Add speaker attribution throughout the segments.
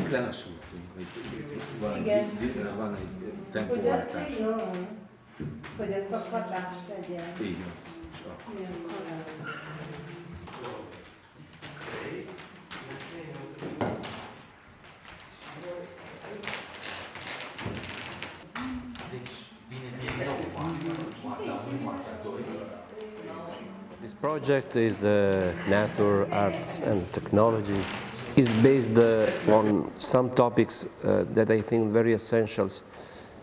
Speaker 1: Egyik lelassult. Van egy tempóváltás.
Speaker 2: Hogy a szakhatást legyen.
Speaker 1: Így van.
Speaker 3: This project is the Nature, Arts and Technologies. Is based on some topics that I think very essential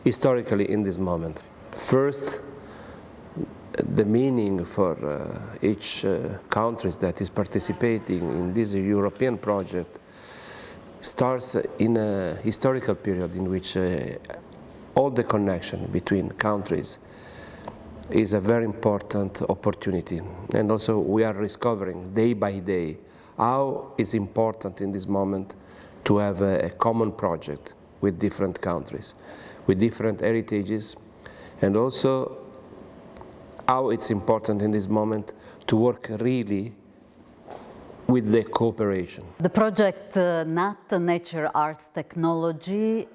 Speaker 3: historically in this moment. First, the meaning for each country that is participating in this European project starts in a historical period in which all the connection between countries is a very important opportunity, and also we are discovering day by day how it's important in this moment to have a common project with different countries, with different heritages, and also how it's important in this moment to work really with the cooperation.
Speaker 4: The project NAT, Nature, Arts, Technology,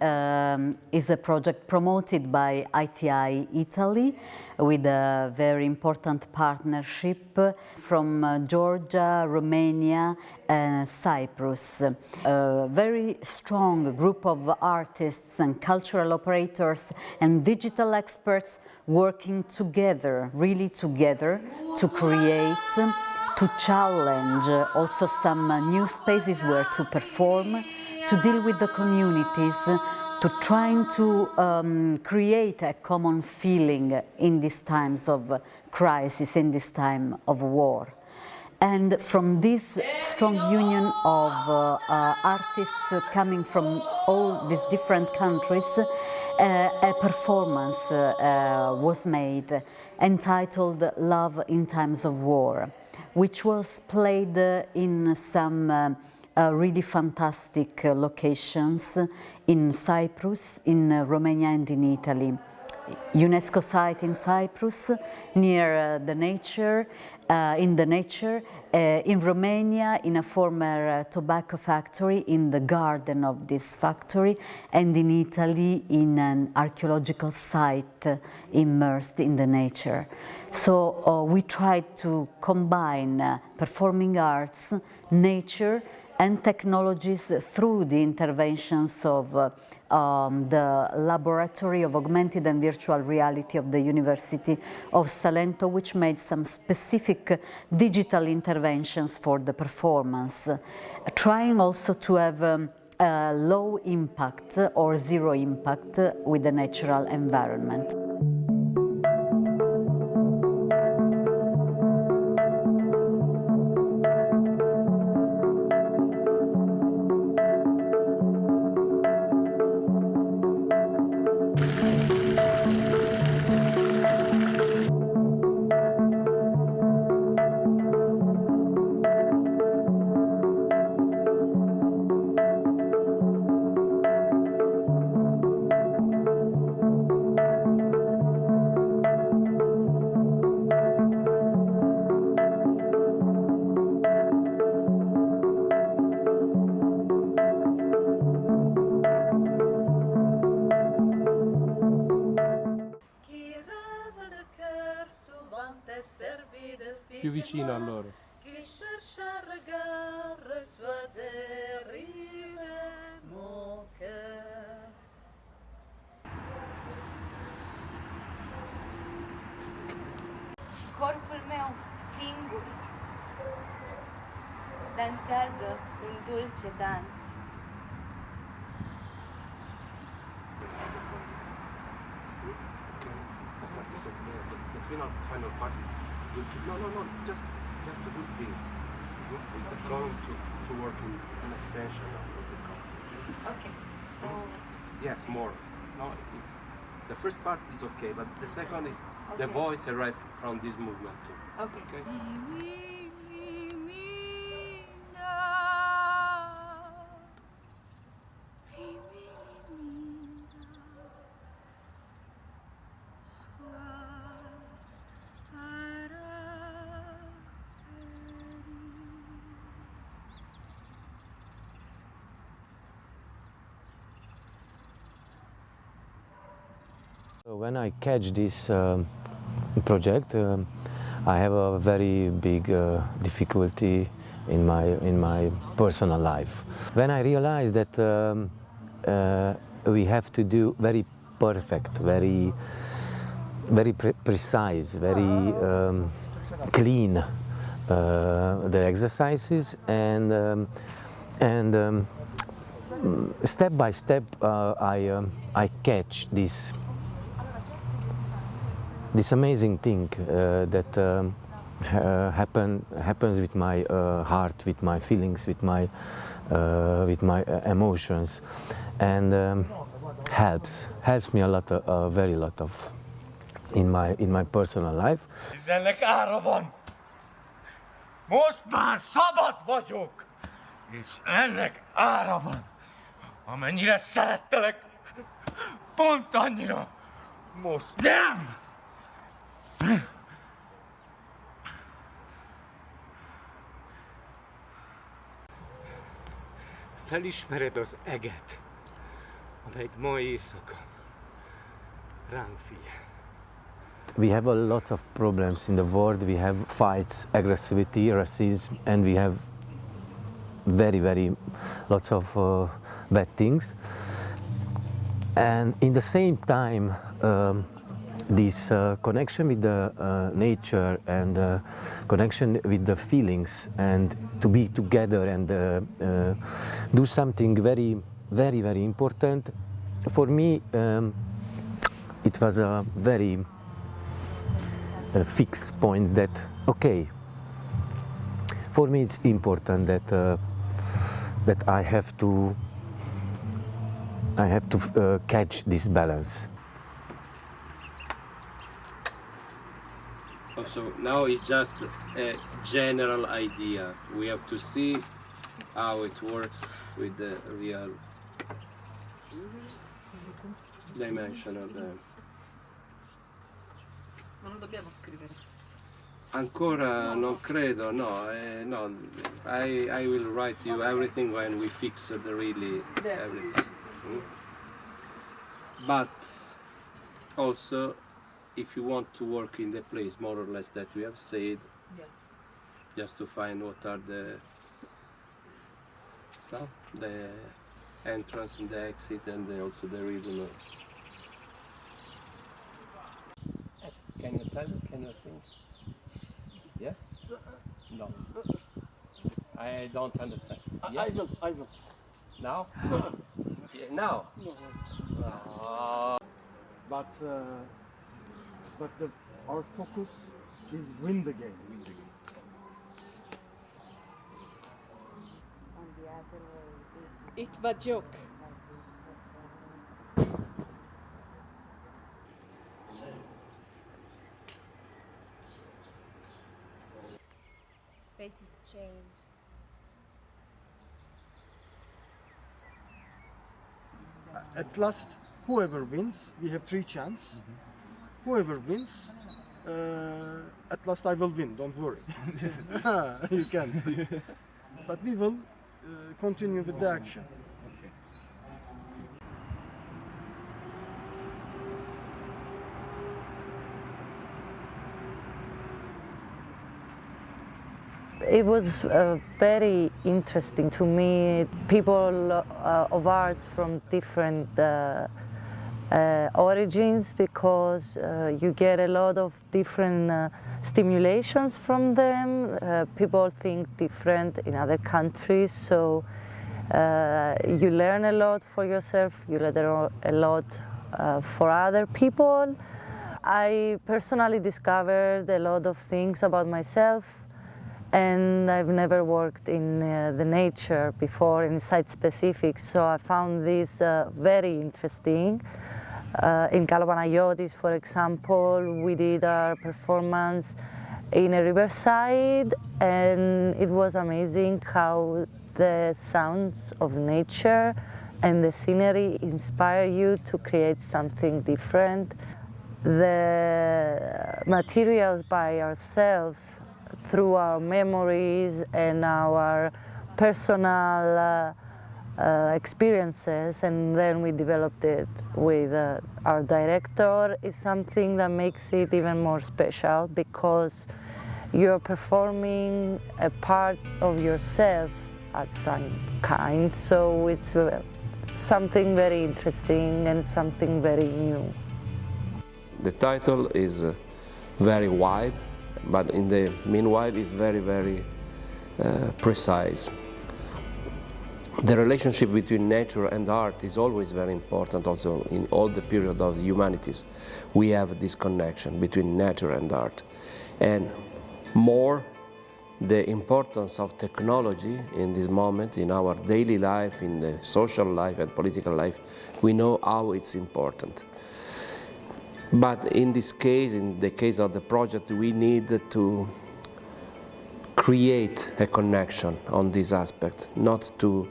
Speaker 4: is a project promoted by ITI Italy with a very important partnership from Georgia, Romania and Cyprus. A very strong group of artists and cultural operators and digital experts working together, really together, to create, to challenge also some new spaces where to perform, to deal with the communities, to trying to create a common feeling in these times of crisis, in this time of war. And from this strong union of artists coming from all these different countries, a performance was made entitled Love in Times of War, which was played in some really fantastic locations in Cyprus, in Romania and in Italy. UNESCO site in Cyprus, near the nature, in Romania, in a former tobacco factory, in the garden of this factory, and in Italy, in an archaeological site immersed in the nature. So we tried to combine performing arts, nature, and technologies through the interventions of the Laboratory of Augmented and Virtual Reality of the University of Salento, which made some specific digital interventions for the performance, trying also to have a low impact or zero impact with the natural environment.
Speaker 5: Più vicino a loro.
Speaker 6: Și corpul meu, singur, dansează un dulce dans.
Speaker 5: The final part is no, just to do things. With the column to work in an extension of the column.
Speaker 6: Okay, so...
Speaker 5: Yes, more. No, the first part is okay, but the second is the voice arrives from this movement too.
Speaker 6: Okay.
Speaker 7: When I catch this project, I have a very big difficulty in my personal life. When I realized that we have to do very perfect, very precise, very clean the exercises, and step by step I catch this amazing thing that happens with my heart, with my feelings, with my emotions, and helps me a lot, very lot of in my personal life.
Speaker 8: Ennek ára van! Most már szabad vagyok! És ennek ára van! Amennyire szerettelek, pont annyira most nem! Felismered az eget, amelyik ma éjszaka ránk figyel.
Speaker 7: We have a lot of problems in the world. We have fights, aggressivity, racism, and we have very lots of bad things. And in the same time, this connection with the nature and connection with the feelings, and to be together and do something very important. For me, it was a very fixed point that, okay, for me it's important that I have to catch this balance.
Speaker 5: Also, now it's just a general idea. We have to see how it works with the real dimension of the...
Speaker 9: Ma non dobbiamo scrivere.
Speaker 5: Ancora non credo, no, no. I will write you everything when we fix really everything. But also, if you want to work in the place more or less that we have said,
Speaker 9: Yes.
Speaker 5: just to find what are the entrance and the exit, and also the reason. Can you tell? Can you sing? Yes? No. I don't understand. Yes?
Speaker 8: I will.
Speaker 5: Now? Yeah, now?
Speaker 8: But our focus is win the game.
Speaker 9: Itt vagyok.
Speaker 6: Faces change.
Speaker 8: At last, whoever wins, we have 3 chances. Whoever wins, at last I will win, don't worry. You can't. But we will continue with the action.
Speaker 10: It was very interesting to me. People of arts from different origins, because you get a lot of different stimulations from them. People think different in other countries, so you learn a lot for yourself, you learn a lot for other people. I personally discovered a lot of things about myself, and I've never worked in the nature before, in site-specific, so I found this very interesting. In Kalapanayotis, for example, we did our performance in a riverside, and it was amazing how the sounds of nature and the scenery inspire you to create something different. The materials by ourselves, through our memories and our personal experiences, and then we developed it with our director. Is something that makes it even more special because you're performing a part of yourself at some kind, so it's something very interesting and something very new.
Speaker 3: The title is very wide, but in the meanwhile is very, very precise. The relationship between nature and art is always very important. Also in all the period of the humanities we have this connection between nature and art, and more the importance of technology in this moment in our daily life, in the social life and political life. We know how it's important. But in this case, in the case of the project, we need to create a connection on this aspect, not to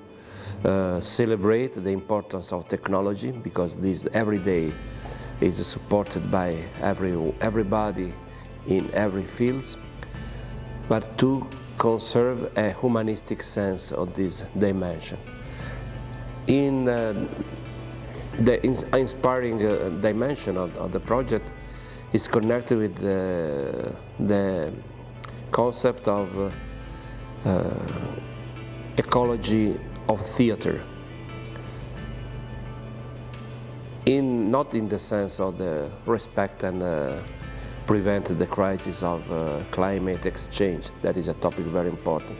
Speaker 3: celebrate the importance of technology, because this every day is supported by everybody in every field, but to conserve a humanistic sense of this dimension. In the inspiring dimension of the project is connected with the concept of ecology of theater. Not in the sense of the respect and prevent the crisis of climate exchange, that is a topic very important,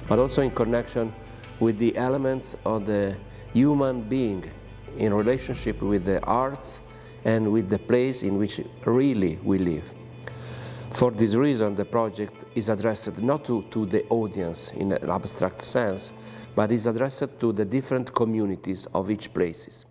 Speaker 3: but also in connection with the elements of the human being in relationship with the arts and with the place in which really we live. For this reason, the project is addressed not to the audience in an abstract sense, but is addressed to the different communities of each places.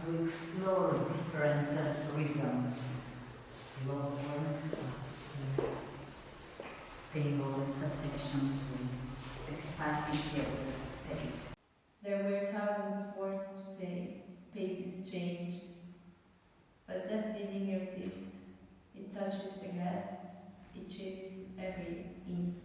Speaker 4: To explore different rhythms, slow work, paying always attention to the capacity of the space.
Speaker 11: There were thousands words to say, paces change, but that feeling irresists. It touches the glass, it chases every instance.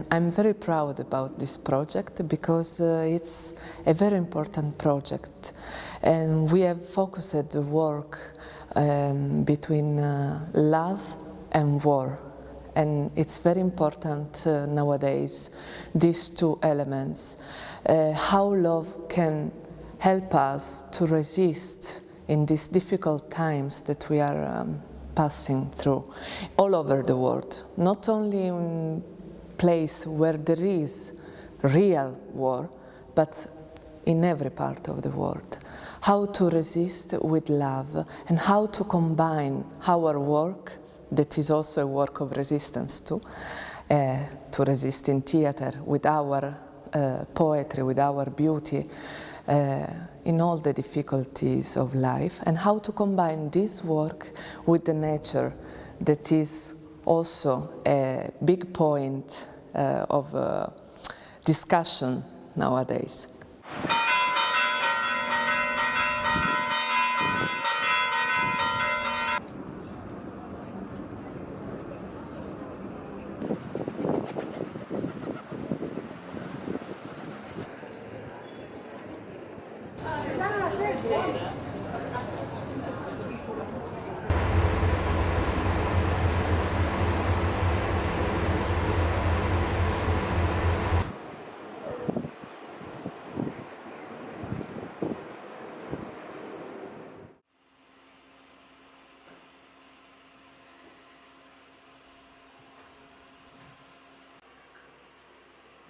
Speaker 12: I'm very proud about this project because it's a very important project, and we have focused the work between love and war, and it's very important nowadays, these two elements, how love can help us to resist in these difficult times that we are passing through all over the world, not only in place where there is real war, but in every part of the world. How to resist with love and how to combine our work, that is also a work of resistance too, to resist in theater, with our poetry, with our beauty, in all the difficulties of life, and how to combine this work with the nature that is also a big point of discussion nowadays.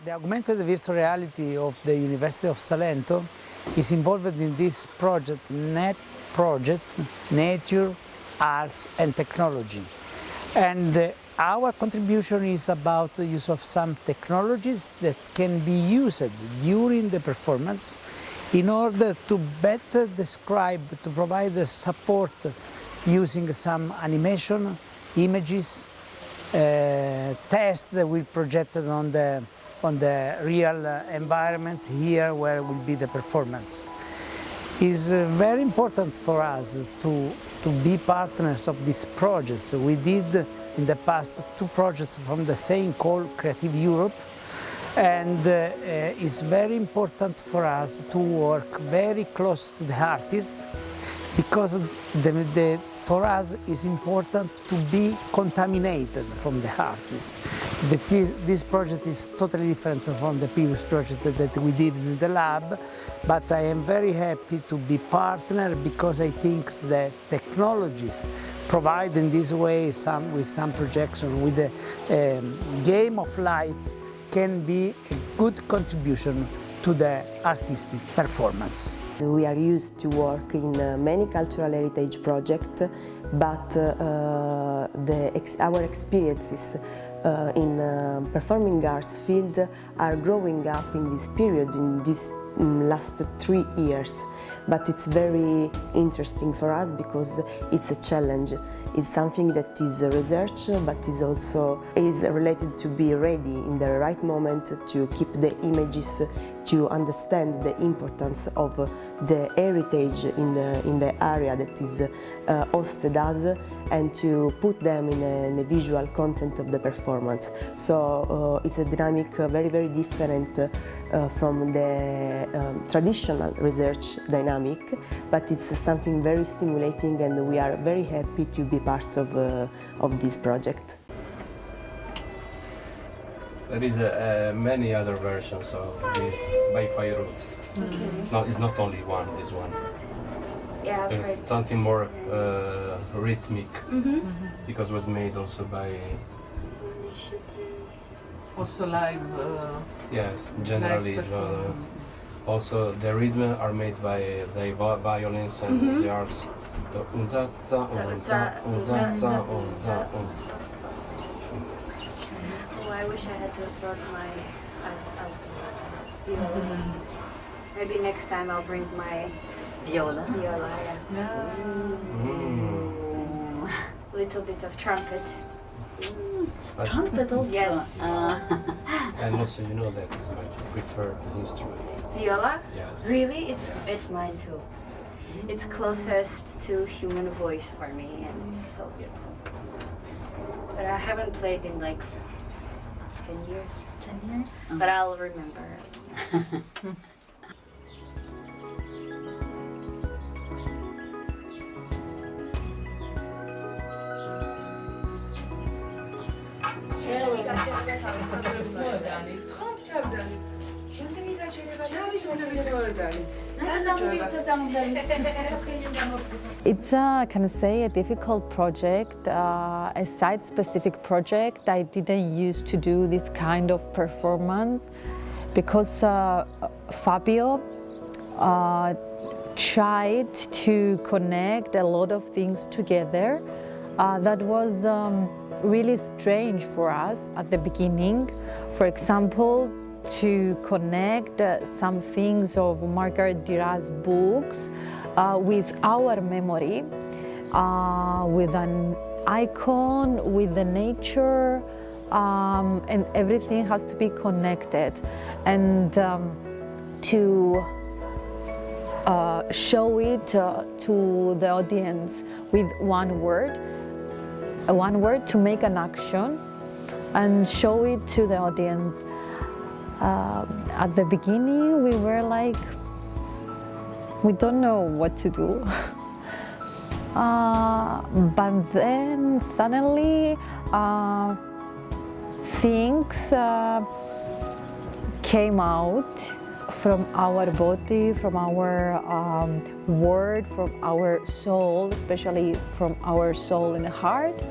Speaker 13: The augmented virtual reality of the University of Salento is involved in this project, NAT project, Nature, Arts and Technology. And our contribution is about the use of some technologies that can be used during the performance in order to better describe, to provide the support using some animation, images, tests that we projected on the real environment here where will be the performance. It's very important for us to be partners of these projects. We did in the past 2 projects from the same call, Creative Europe, and it's very important for us to work very close to the artist because for us it's important to be contaminated from the artist. This project is totally different from the previous project that we did in the lab, but I am very happy to be partner because I think the technologies provided in this way with some projection, with the game of lights, can be a good contribution to the artistic performance.
Speaker 14: We are used to work in many cultural heritage projects, but our experiences in performing arts field are growing up in this period, in these last 3 years. But it's very interesting for us because it's a challenge. It's something that is research, but is also related to be ready in the right moment to keep the images, to understand the importance of the heritage in the area that is hosted us, and to put them in the visual content of the performance. So it's a dynamic very, very different from the traditional research dynamic, but it's something very stimulating, and we are very happy to be part of this project.
Speaker 5: There is many other versions of this by Fairuz.
Speaker 6: Okay.
Speaker 5: No, it's not only one, this one.
Speaker 6: Yeah, I've heard.
Speaker 5: It's something more rhythmic, because it was made also by...
Speaker 9: Also live.
Speaker 5: Yes, generally as well. Also, the rhythm are made by the violins and the arts. The unza-za, unza, unza-za, unza,
Speaker 6: Oh, I wish I had to brought my viola. Maybe next time I'll bring my viola. Yeah. Little bit of trumpet.
Speaker 4: Trumpet also?
Speaker 6: Yes.
Speaker 5: And also, you know that is my preferred instrument.
Speaker 6: Viola?
Speaker 5: Yes.
Speaker 6: Really? It's mine too. It's closest to human voice for me, and it's so beautiful. But I haven't played in like 10 years.
Speaker 4: 10 years?
Speaker 6: But I'll remember.
Speaker 10: It's can I say, a difficult project, a site-specific project. I didn't used to do this kind of performance because Fabio tried to connect a lot of things together. That was really strange for us at the beginning. For example, to connect some things of Margaret Duras' books with our memory, with an icon, with the nature, and everything has to be connected. And to show it to the audience with one word to make an action and show it to the audience. At the beginning, we were like, we don't know what to do. But then suddenly things came out from our body, from our word, from our soul, especially from our soul and heart.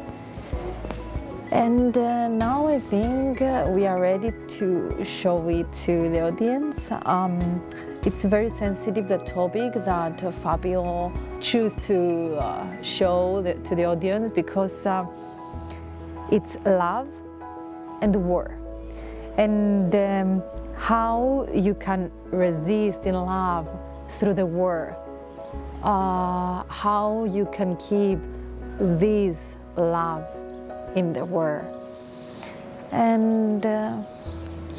Speaker 15: And now I think we are ready to show it to the audience. It's very sensitive, the topic that Fabio chose to show to the audience, because it's love and war. And how you can resist in love through the war. How you can keep this love in the war. And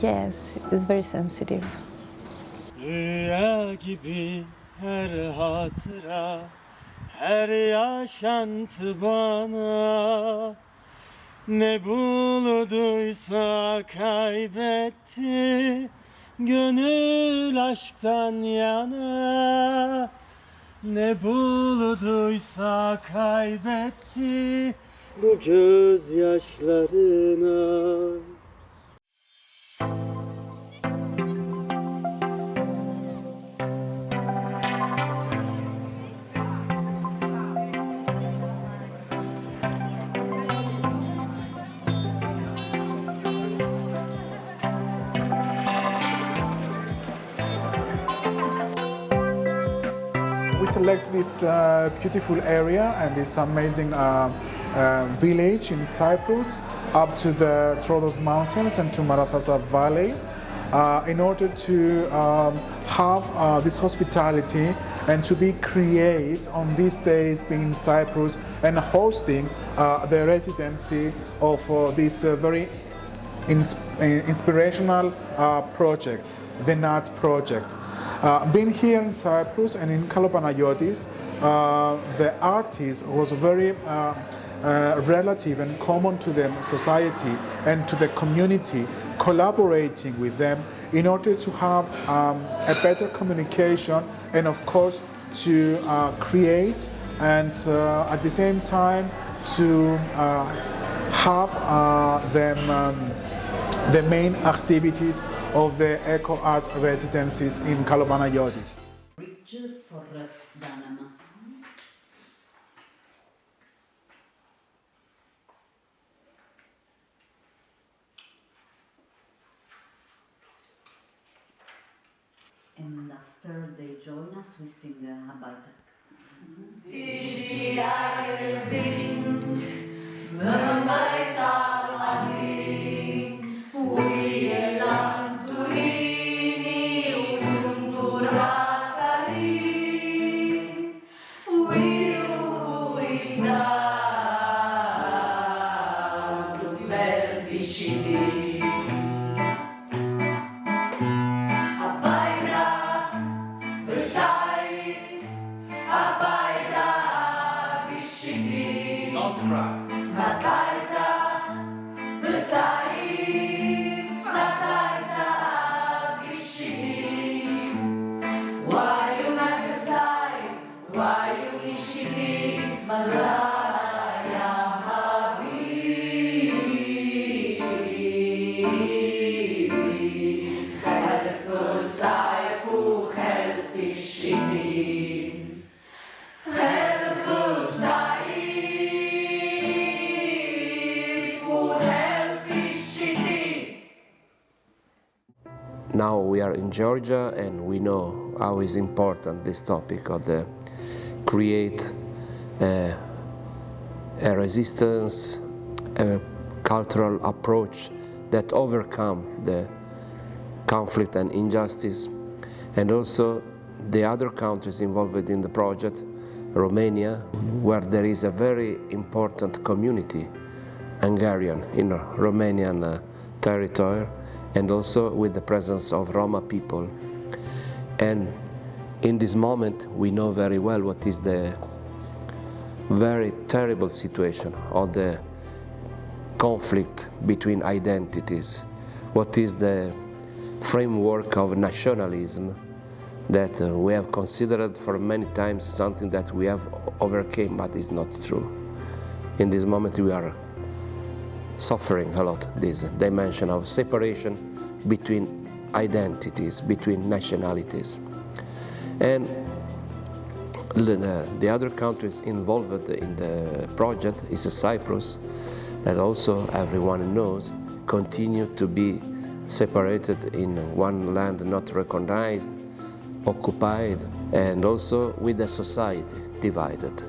Speaker 15: yes, it's very sensitive.
Speaker 8: Rüya gibi her hatıra, her yaşantı bana ne bulduysa kaybetti, gönül aşktan yana. Ne bulduysa kaybetti bu gözyaşlarına.
Speaker 16: We select this beautiful area and this amazing village in Cyprus up to the Troodos Mountains and to Marathasa Valley in order to have this hospitality and to be create on these days being in Cyprus and hosting the residency of this very inspirational project, the NAT project. Being here in Cyprus and in Kalopanayotis, the artist was very relative and common to the society and to the community, collaborating with them in order to have a better communication and of course to create and at the same time to have the main activities of the Eco Arts residencies in Kalopanayotis.
Speaker 4: Bridge for Danama. And after they join us, we sing Habaytak.
Speaker 3: Now we are in Georgia and we know how is important this topic of the create a resistance, a cultural approach that overcome the conflict and injustice, and also the other countries involved in the project, Romania, where there is a very important community, Hungarian, in Romanian territory, and also with the presence of Roma people. And in this moment, we know very well what is the very terrible situation of the conflict between identities, what is the framework of nationalism that we have considered for many times something that we have overcame, but is not true. In this moment, we are suffering a lot, this dimension of separation between identities, between nationalities. And the other countries involved in the project is Cyprus, that also everyone knows continue to be separated in one land not recognized, occupied, and also with a society divided.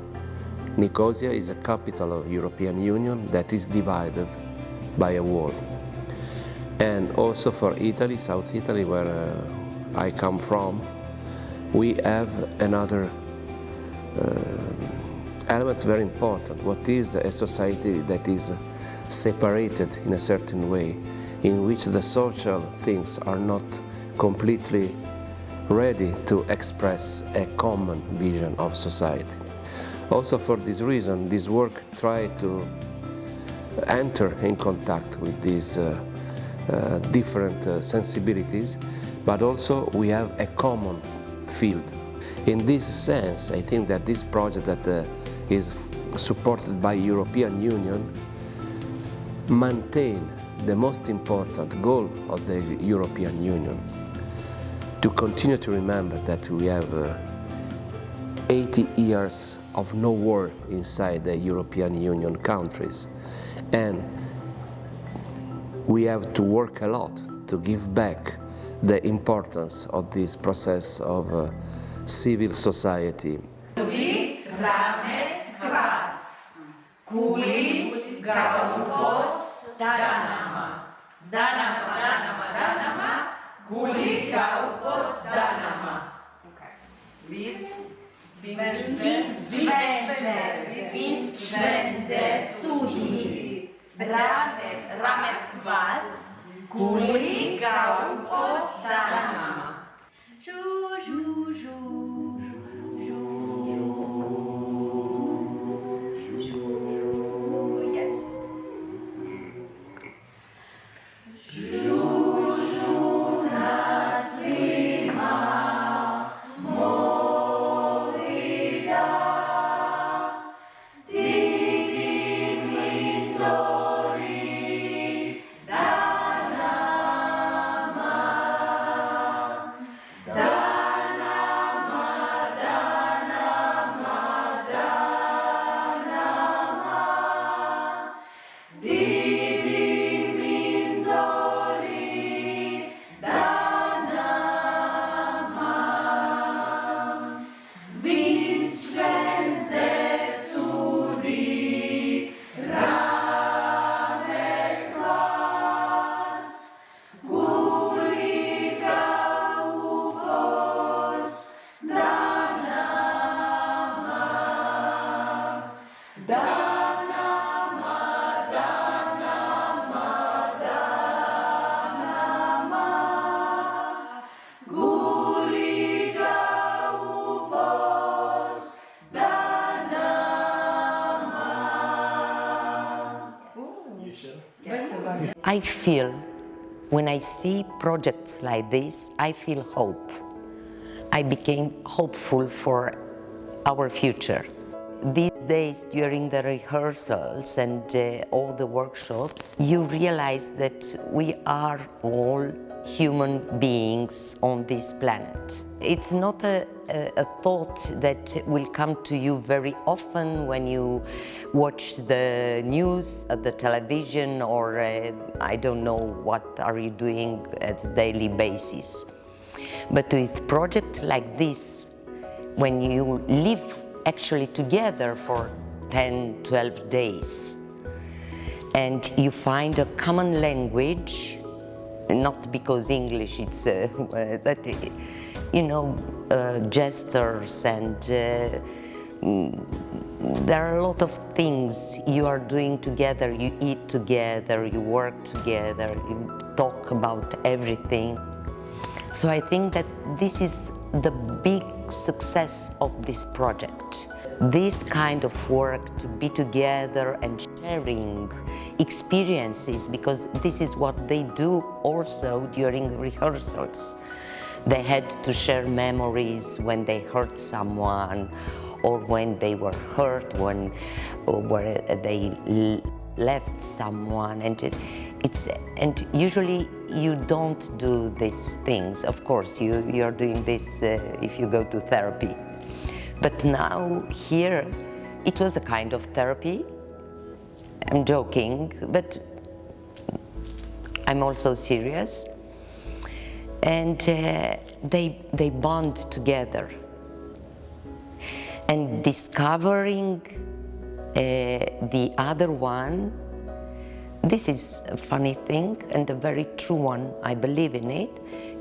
Speaker 3: Nicosia is a capital of European Union that is divided by a wall. And also for Italy, South Italy, where I come from, we have another element very important. What is a society that is separated in a certain way, in which the social things are not completely ready to express a common vision of society. Also for this reason, this work tried to enter in contact with these different sensibilities, but also we have a common field. In this sense, I think that this project that is supported by European Union maintain the most important goal of the European Union, to continue to remember that we have 80 years of no war inside the European Union countries, and we have to work a lot to give back the importance of this process of civil society.
Speaker 17: I feel, when I see projects like this, I feel hope. I became hopeful for our future. These days, during the rehearsals and all the workshops, you realize that we are all human beings on this planet. It's not a thought that will come to you very often when you watch the news at the television, or I don't know what are you doing at a daily basis. But with projects like this, when you live actually together for 10, 12 days, and you find a common language, not because English, it's, but you know, gestures, and there are a lot of things you are doing together. You eat together, you work together, you talk about everything. So I think that this is the big success of this project. This kind of work, to be together and sharing experiences, because this is what they do also during rehearsals. They had to share memories when they hurt someone, or when they were hurt, when they left someone, and and usually you don't do these things. Of course, you're doing this if you go to therapy. But now here, it was a kind of therapy, I'm joking, but I'm also serious. And they bond together. And discovering the other one, this is a funny thing and a very true one, I believe in it.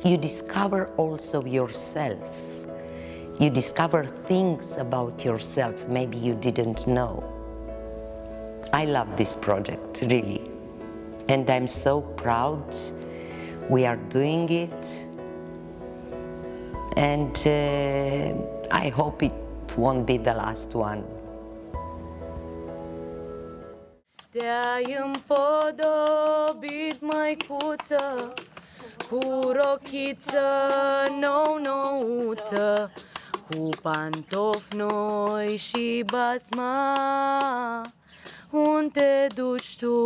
Speaker 17: You discover also yourself. You discover things about yourself maybe you didn't know. I love this project, really. And I'm so proud we are doing it. And I hope it won't be the last one.
Speaker 18: Te-ai împodobit, măicuță, cu rochiță nou-nouță, cu pantofi noi și basma. Unde te duci tu,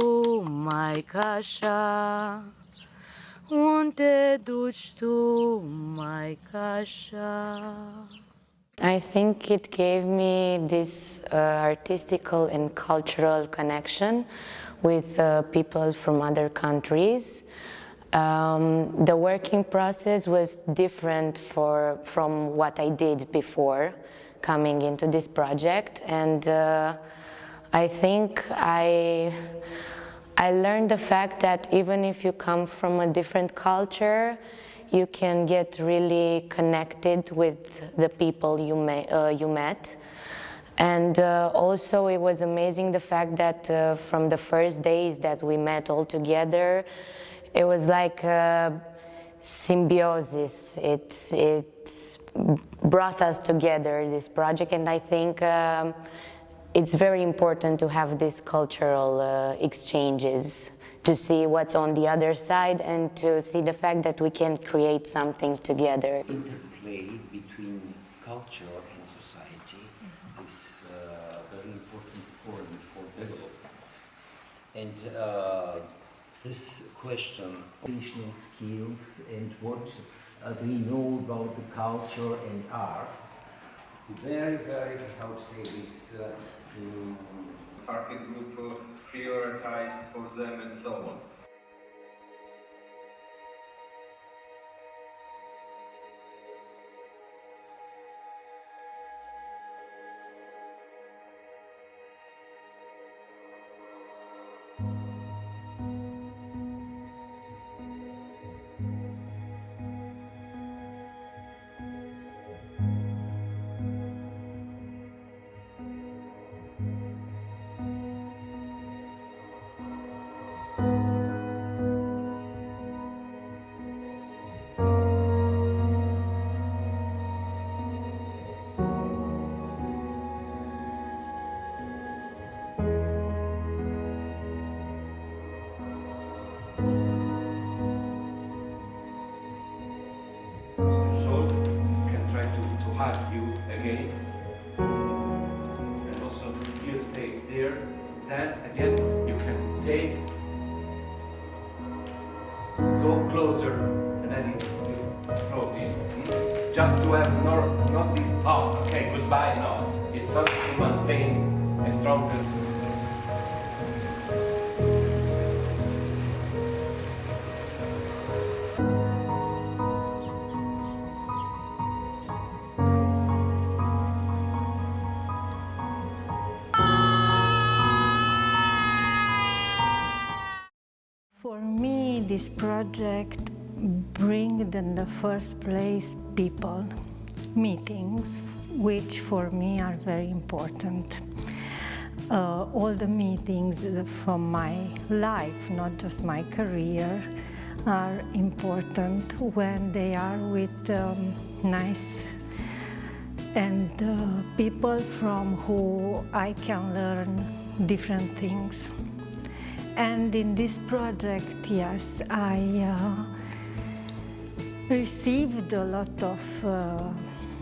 Speaker 18: maică-așa? Unde te duci tu, maică-așa?
Speaker 10: I think it gave me this artistical and cultural connection with people from other countries. The working process was different from what I did before coming into this project, and I think I learned the fact that even if you come from a different culture, you can get really connected with the people you met. And also it was amazing the fact that from the first days that we met all together, it was like a symbiosis. It brought us together, this project, and I think it's very important to have these cultural exchanges, to see what's on the other side and to see the fact that we can create something together.
Speaker 1: Interplay between culture and society is a very important point for development. And this question, educational skills and what they know about the culture and arts, it's a very, how to say this,
Speaker 19: target group prioritized for them and so on.
Speaker 5: You again, and also you stay there. Then again you can go closer, and then you float in. Just to have not this okay, goodbye. No, it's something to maintain a stronger.
Speaker 20: This project brings in the first place people, meetings, which for me are very important. All the meetings from my life, not just my career, are important when they are with nice and people from who I can learn different things. And in this project, yes, I received a lot of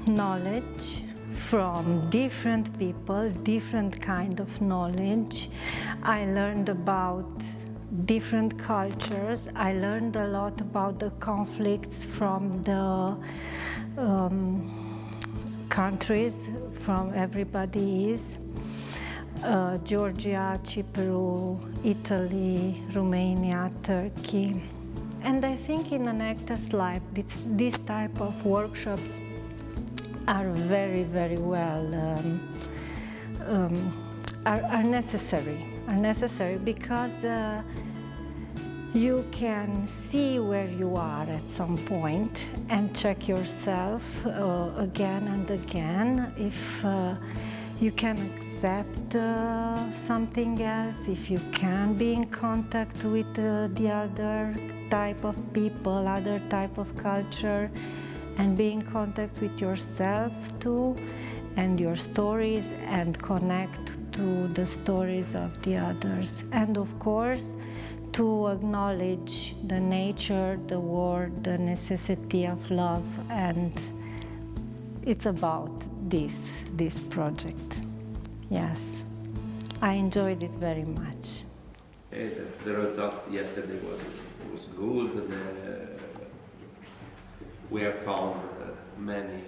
Speaker 20: knowledge from different people, different kind of knowledge. I learned about different cultures. I learned a lot about the conflicts from the countries from everybody is. Georgia, Cyprus, Italy, Romania, Turkey. And I think in an actor's life, this type of workshops are very, very well, are necessary because you can see where you are at some point and check yourself again and again if you can accept something else, if you can be in contact with the other type of people, other type of culture, and be in contact with yourself too, and your stories, and connect to the stories of the others. And of course, to acknowledge the nature, the world, the necessity of love, and it's about this project. Yes, I enjoyed it very much.
Speaker 5: The result yesterday was good. We have found many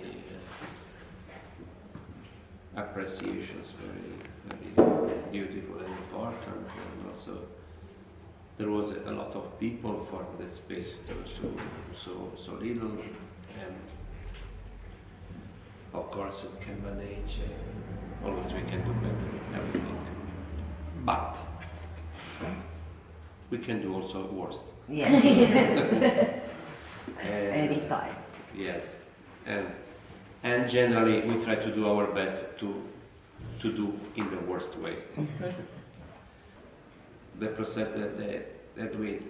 Speaker 5: appreciations, very beautiful and important, and also there was a lot of people for the space so little, and of course we can manage. Always we can do better, everything, but we can do also worse.
Speaker 17: Yes. Anytime.
Speaker 5: Yes, and generally we try to do our best to do in the worst way. The process that we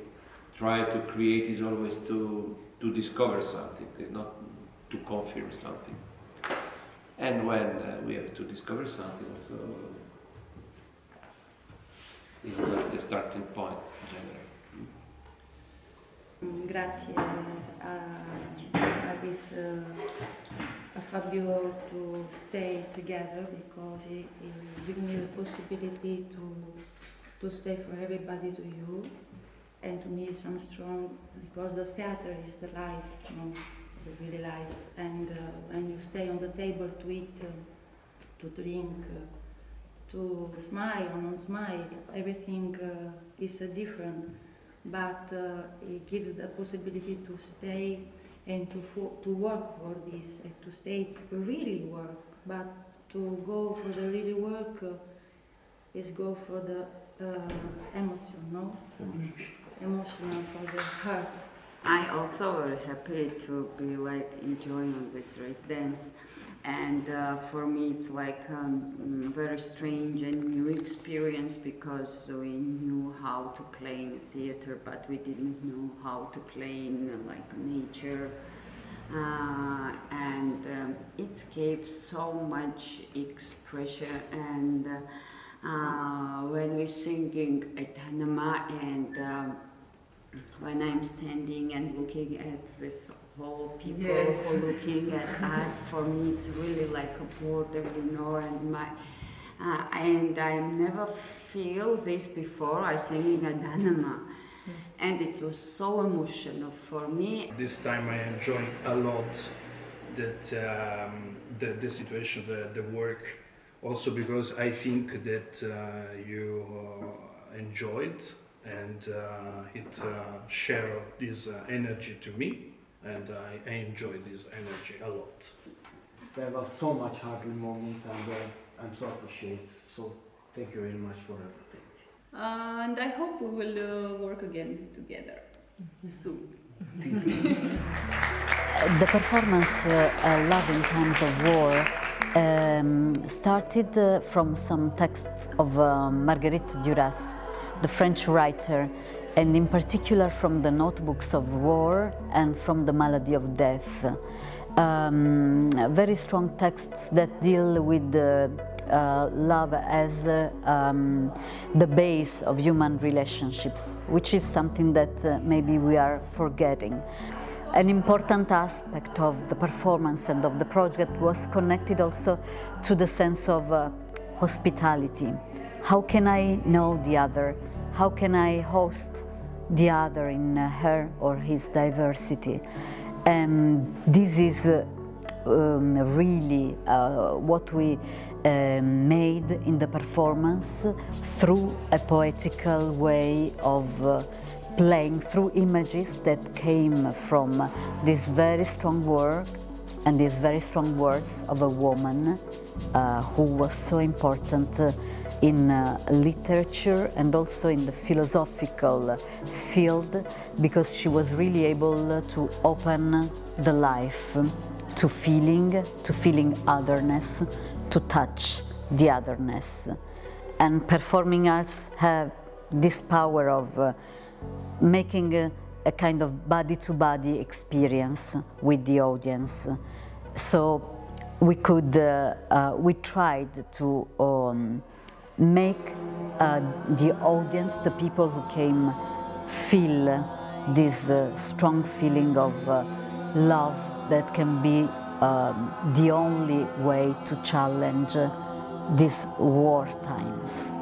Speaker 5: try to create is always to discover something, is not to confirm something. And when we have to discover something, so it's just a starting point generally.
Speaker 21: Grazie a this a Fabio to stay together, because he gave me the possibility to stay for everybody to you, and to me it's strong, because the theater is the life, you know, the really life, and when you stay on the table to eat, to drink, to smile or not smile, everything is different. But it gives you the possibility to stay and to work for this, and to stay to really work. But to go for the really work is go for the emotion, no? Emotional, for the heart.
Speaker 22: I also very happy to be like enjoying on this residence. And for me it's like very strange and new experience, because we knew how to play in theater, but we didn't know how to play in like nature. And it gave so much expression, and when we're singing at Hanama, and when I'm standing and looking at this whole people who are looking at us, for me it's really like a border, you know, and I never feel this before. I singing at Danama, and it was so emotional for me.
Speaker 23: This time I enjoyed a lot the situation, the work, also because I think that you enjoyed, and it shared this energy to me, and I enjoyed this energy a lot.
Speaker 8: There was so much heartly moments, and I'm so appreciate. So thank you very much for everything.
Speaker 9: And I hope we will work again together soon.
Speaker 4: The performance Love in Times of War started from some texts of Marguerite Duras, the French writer, and in particular from the notebooks of war and from the malady of death. Very strong texts that deal with love as the base of human relationships, which is something that maybe we are forgetting. An important aspect of the performance and of the project was connected also to the sense of hospitality. How can I know the other? How can I host the other in her or his diversity? And this is really what we made in the performance through a poetical way of playing through images that came from this very strong work and these very strong words of a woman who was so important in literature and also in the philosophical field, because she was really able to open the life to feeling otherness, to touch the otherness. And performing arts have this power of making a kind of body-to-body experience with the audience. So we tried to make the audience, the people who came, feel this strong feeling of love that can be the only way to challenge these war times.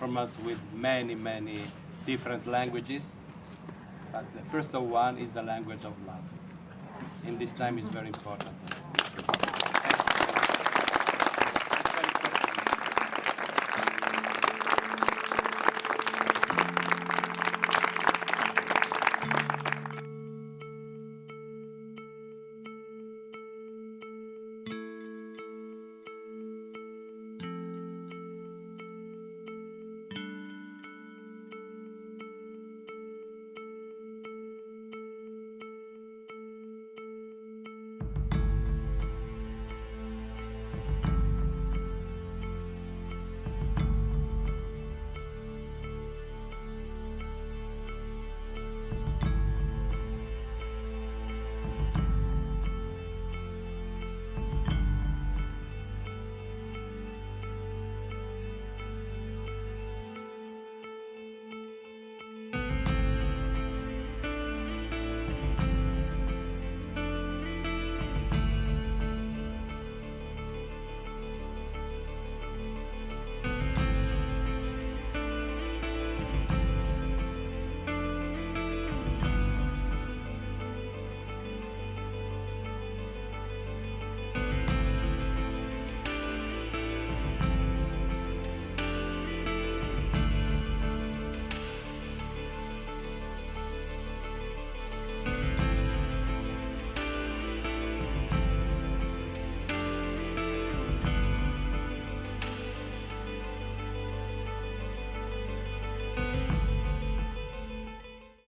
Speaker 2: performance with many different languages, but the first one is the language of love. In this time is very important.